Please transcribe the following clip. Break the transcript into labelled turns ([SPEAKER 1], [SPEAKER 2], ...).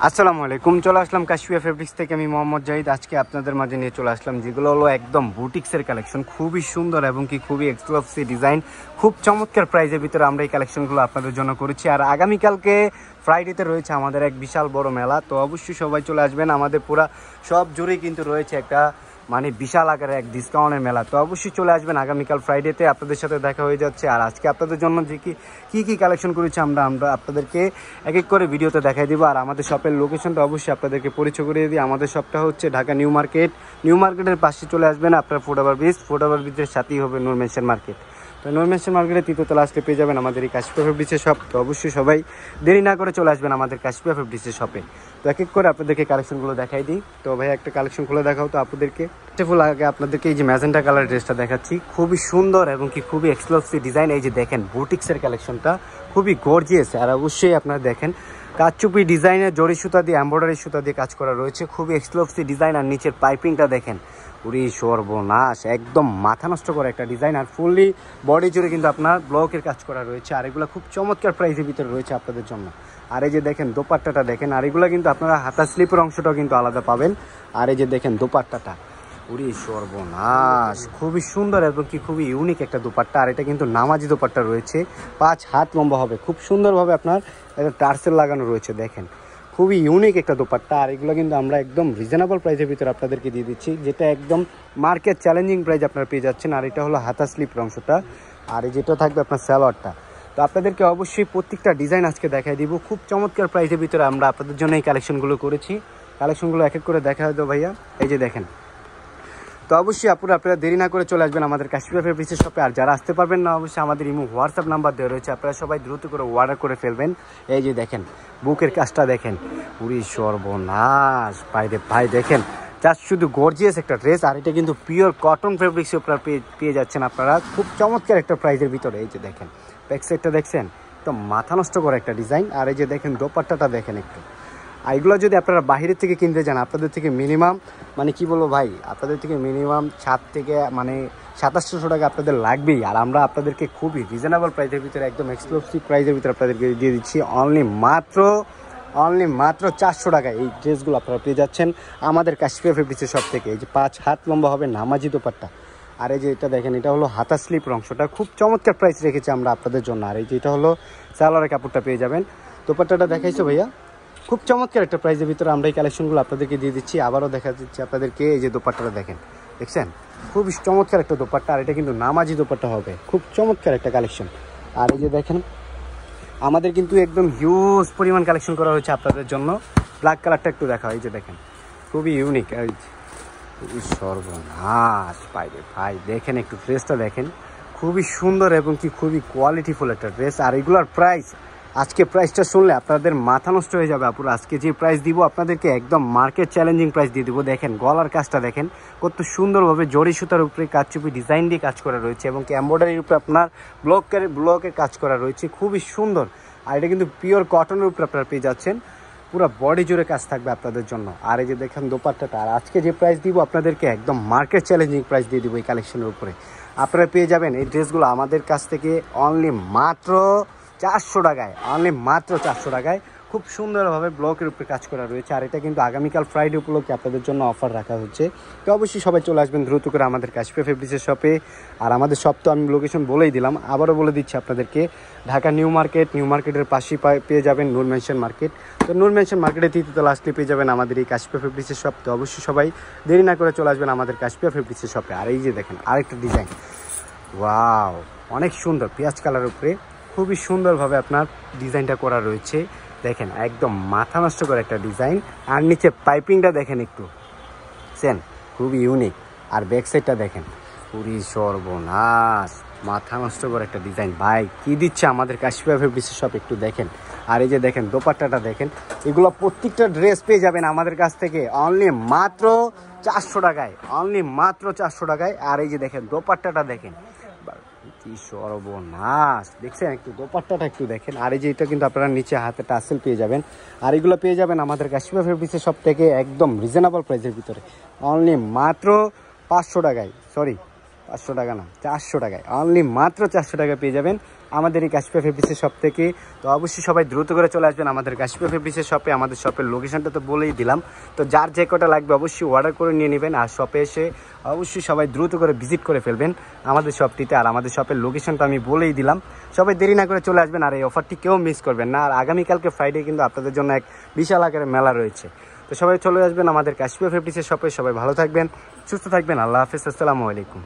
[SPEAKER 1] আসসালামু আলাইকুম। চলে আসলাম কাশফিয়া ফেব্রিক্স থেকে। আমি মোহাম্মদ জাহিদ। আজকে আপনাদের মাঝে নিয়ে চলে আসলাম যেগুলো হলো একদম বুটিক্সের কালেকশন, খুবই সুন্দর এবং কি খুবই এক্সক্লুসিভ ডিজাইন, খুব চমৎকার প্রাইজের ভিতরে আমরা এই কালেকশনগুলো আপনাদের জন্য করেছি। আর আগামীকালকে ফ্রাইডেতে রয়েছে আমাদের এক বিশাল বড় মেলা, তো অবশ্যই সবাই চলে আসবেন। আমাদের পুরা সব জুড়েই কিন্তু রয়েছে একটা বিশাল আকারে এক ডিসকাউন্টের মেলা, তো অবশ্যই চলে আসবেন আগামীকাল ফ্রাইডেতে। আপনাদের সাথে দেখা হয়ে যাচ্ছে। আর আজকে আপনাদের জন্য যে কী কালেকশন করেছি আমরা আপনাদেরকে এক এক করে ভিডিওতে দেখাই দিব। আর আমাদের শপের লোকেশনটা অবশ্যই আপনাদেরকে পরিচয় করিয়ে দিই। আমাদের শপটা হচ্ছে ঢাকা নিউ মার্কেটের পাশে চলে আসবেন আপনার ফুটওভার ব্রিজের সাথেই হবে নূর মেনশন মার্কেট। তো নূর মেনশন মার্কেটে তৃতীয়তলা আসলে পেয়ে যাবেন আমাদের এই কাশফিয়া ফেব্রিক্সের শপ। তো অবশ্যই সবাই দেরি না করে চলে আসবেন আমাদের কাশফিয়া ফেব্রিক্সের শপে। তো এক এক করে আপনাদেরকে কালেকশনগুলো দেখাই দিই। তো ভাই একটা কালেকশন খুলে দেখাও তো আপনাদেরকে। ফুল আগে আপনাদেরকে এই যে ম্যাজেন্টা কালার ড্রেসটা দেখাচ্ছি, খুবই সুন্দর এবং কি খুবই এক্সক্লুসিভ ডিজাইন। এই যে দেখেন বুটিক্সের কালেকশনটা খুবই গর্জিয়াস। আর অবশ্যই আপনারা দেখেন কাচচুপি ডিজাইনের জরি সুতা দিয়ে এমব্রয়ডারি সুতা দিয়ে কাজ করা রয়েছে, খুবই এক্সক্লুসিভ ডিজাইন। আর নিচের পাইপিংটা দেখেন, পুরি সর্বনাশ, একদম মাথা নষ্ট করা একটা ডিজাইন। আর ফুললি বডি জুড়ে কিন্তু আপনার ব্লকের কাজ করা রয়েছে। আর এগুলো খুব চমৎকার প্রাইসের ভিতরে রয়েছে আপনাদের জন্য। আর এই যে দেখেন দোপাট্টাটা দেখেন, আর এগুলো কিন্তু আপনারা হাতা স্লিপের অংশটাও কিন্তু আলাদা পাবেন। আর এই যে দেখেন দোপাট্টাটা, পুরি সর্বনাশ, খুবই সুন্দর এবং কি খুবই ইউনিক একটা দোপাট্টা। আর এটা কিন্তু নামাজি দোপাট্টা রয়েছে, 5 হাত লম্বা হবে, খুব সুন্দরভাবে আপনার একটা টার্সেল লাগানো রয়েছে। দেখেন খুবই ইউনিক একটা দোপাট্টা। আর এগুলো কিন্তু আমরা একদম রিজনেবল প্রাইসের ভিতরে আপনাদেরকে দিয়ে দিচ্ছি, যেটা একদম মার্কেট চ্যালেঞ্জিং প্রাইস আপনারা পেয়ে যাচ্ছেন। আর এটা হলো হাতা স্লিপের অংশটা, আর এই যেটা থাকবে আপনার সালোয়ারটা। তো আপনাদেরকে অবশ্যই প্রত্যেকটা ডিজাইন আজকে দেখাই দিব। খুব চমৎকার প্রাইসের ভিতরে আমরা আপনাদের জন্য এই কালেকশনগুলো করেছি। কালেকশনগুলো এক এক করে দেখা দেবো ভাইয়া। এই যে দেখেন, তো অবশ্যই আপনারা দেরি না করে চলে আসবেন আমাদের কাশফিয়া ফেব্রিক্সের শপে। আর যারা আসতে পারবেন না, অবশ্যই আমাদের ইমো হোয়াটসঅ্যাপ নাম্বার দেওয়া রয়েছে, আপনারা সবাই দ্রুত করে অর্ডার করে ফেলবেন। এই যে দেখেন বুকের কাজটা দেখেন, পুরি সর্বনাশ ভাই দেখেন, জাস্ট শুধু গর্জিয়াস একটা ড্রেস। আর এটা কিন্তু পিওর কটন ফেব্রিক্স আপনারা পেয়ে যাচ্ছেন আপনারা খুব চমৎকার একটা প্রাইসের ভিতরে। এই যে দেখেন ব্যাক সাইডটা দেখছেন, তো মাথা নষ্ট করে একটা ডিজাইন। আর এই যে দেখেন দোপাট্টাটা দেখেন একটু। আর এগুলো যদি আপনারা বাইরের থেকে কিনতে যান, আপনাদের থেকে মিনিমাম কি বলবো ভাই, আপনাদের থেকে মিনিমাম 7 থেকে 2700 টাকা আপনাদের লাগবেই। আর আমরা আপনাদেরকে খুবই রিজনেবল প্রাইসের ভিতরে, একদম এক্সক্লুসিভ প্রাইসের ভিতরে আপনাদেরকে দিয়ে দিচ্ছি অনলি মাত্র 400 টাকায় এই ড্রেসগুলো আপনারা পেয়ে যাচ্ছেন আমাদের কাশফিয়া ফেব্রিক্সের শপ থেকে। এই যে 5 হাত লম্বা হবে নামাজি দোপাট্টা। আর এই যে এটা দেখেন, এটা হলো হাতা স্লিপের অংশটা, খুব চমৎকার প্রাইস রেখেছি আমরা আপনাদের জন্য। আর এই যে এটা হলো সালোয়ারের কাপড়টা পেয়ে যাবেন। দোপাট্টাটা দেখাইছো ভাইয়া, খুব চমৎকার একটা প্রাইসের ভিতরে আমরা এই কালেকশনগুলো আপনাদেরকে দিয়ে দিচ্ছি। আবারও দেখা দিচ্ছি আপনাদেরকে, এই যে দোপাট্টাটা দেখছেন খুব চমৎকার একটা দোপাট্টা। আর এটা কিন্তু নামাজি দোপাট্টা হবে, খুব চমৎকার একটা কালেকশন। আর এই যে দেখেন আমাদের কিন্তু একদম হিউজ পরিমাণ কালেকশন করা হয়েছে আপনাদের জন্য। ব্ল্যাক কালারটা একটু দেখা, এই যে দেখেন খুবই ইউনিক। খুবই সর্বনাশ ভাই দেখেন একটু ড্রেসটা দেখেন, খুবই সুন্দর এবং কি খুবই কোয়ালিটিফুল একটা ড্রেস। আর এগুলোর প্রাইস, আজকে প্রাইসটা শুনলে আপনাদের মাথা নষ্ট হয়ে যাবে আপুরা। আজকে যে প্রাইস দিব আপনাদেরকে একদম মার্কেট চ্যালেঞ্জিং প্রাইস দিয়ে দিব। দেখেন গলার কাজটা দেখেন কত সুন্দরভাবে জরি সুতার উপরে কাচচুপি ডিজাইন দিয়ে কাজ করা রয়েছে, এবং কি এমব্রয়ডারির উপরে আপনার ব্লকের কাজ করা রয়েছে, খুবই সুন্দর। আর এটা কিন্তু পিওর কটনের উপরে আপনারা পেয়ে যাচ্ছেন, পুরো বডি জুড়ে কাজ থাকবে আপনাদের জন্য। আর এই যে দেখেন দোপাট্টাটা, আর আজকে যে প্রাইস দিব আপনাদেরকে একদম মার্কেট চ্যালেঞ্জিং প্রাইস দিয়ে দিব এই কালেকশনের উপরে। আপনারা পেয়ে যাবেন এই ড্রেসগুলো আমাদের কাছ থেকে অনলি মাত্র 400 টাকায়, মাত্র 400 টাকায়। খুব সুন্দরভাবে ব্লকের উপরে কাজ করা রয়েছে। আর এটা কিন্তু আগামীকাল ফ্রাইডে উপলক্ষে আপনাদের জন্য অফার রাখা হচ্ছে। তো অবশ্যই সবাই চলে আসবেন দ্রুত করে আমাদের কাশফিয়া ফেব্রিক্সের শপে। আর আমাদের শপ তো আমি লোকেশন বলেই দিলাম, আবারও বলে দিচ্ছি আপনাদেরকে, ঢাকা নিউ মার্কেটের পাশেই পেয়ে যাবেন নূর মেনশন মার্কেট। তো নূর মেনশন মার্কেটে তৃতীয়তলা আসলে পেয়ে যাবেন আমাদের এই কাশফিয়া ফেব্রিক্সের শপ। তো অবশ্যই সবাই দেরি না করে চলে আসবেন আমাদের কাশফিয়া ফেব্রিক্সের শপে। আর এই যে দেখেন আরেকটা ডিজাইন, ওয়াও অনেক সুন্দর, পেঁয়াজ কালার উপরে খুবই সুন্দরভাবে আপনার ডিজাইনটা করা রয়েছে। দেখেন একদম মাথা নষ্ট করে একটা ডিজাইন। আর নিচে পাইপিংটা দেখেন একটু, খুবই ইউনিক। আর ব্যাক সাইডটা দেখেন, পুরি সর্বনাশ, মাথা নষ্ট করে একটা ডিজাইন। ভাই কি দিচ্ছে আমাদের কাশফিয়া ফেব্রিক্সের শপ, একটু দেখেন। আর এই যে দেখেন দোপাট্টাটা দেখেন, এগুলো প্রত্যেকটা ড্রেস পেয়ে যাবেন আমাদের কাছ থেকে অনলি মাত্র 400 টাকায়, মাত্র 400 টাকায়। আর এই যে দেখেন দোপাট্টাটা দেখেন, কি সর্বনাশ, দেখছেন একটু দোপাট্টাটা একটু দেখেন। আর এই যে এটা কিন্তু আপনারা নিচে হাতে টাসেল পেয়ে যাবেন। আর এগুলো পেয়ে যাবেন আমাদের কাশফিয়া ফেব্রিক্সের শপ থেকে একদম রিজনেবল প্রাইসের ভিতরে অনলি মাত্র 500 টাকায়, 500 টাকা না 400 টাকায়, মাত্র 400 টাকায় পেয়ে যাবেন আমাদের এই কাশফিয়া ফেব্রিক্সের শপ থেকে। তো অবশ্যই সবাই দ্রুত করে চলে আসবেন আমাদের কাশফিয়া ফেব্রিক্সের শপে। আমাদের শপের লোকেশনটা তো বলেই দিলাম, তো যার যে কটা লাগবে অবশ্যই অর্ডার করে নিয়ে নেবেন। আর শপে এসে অবশ্যই সবাই দ্রুত করে ভিজিট করে ফেলবেন আমাদের শপটিতে। আর আমাদের শপের লোকেশনটা আমি বলেই দিলাম, সবাই দেরি না করে চলে আসবেন। আর এই অফারটি কেউ মিস করবেন না। আর আগামীকালকে ফ্রাইডে কিন্তু আপনাদের জন্য এক বিশাল আকারের মেলা রয়েছে। তো সবাই চলে আসবেন আমাদের কাশফিয়া ফেব্রিক্সের শপে। সবাই ভালো থাকবেন, সুস্থ থাকবেন। আল্লাহ হাফেজ, আসসালামু আলাইকুম।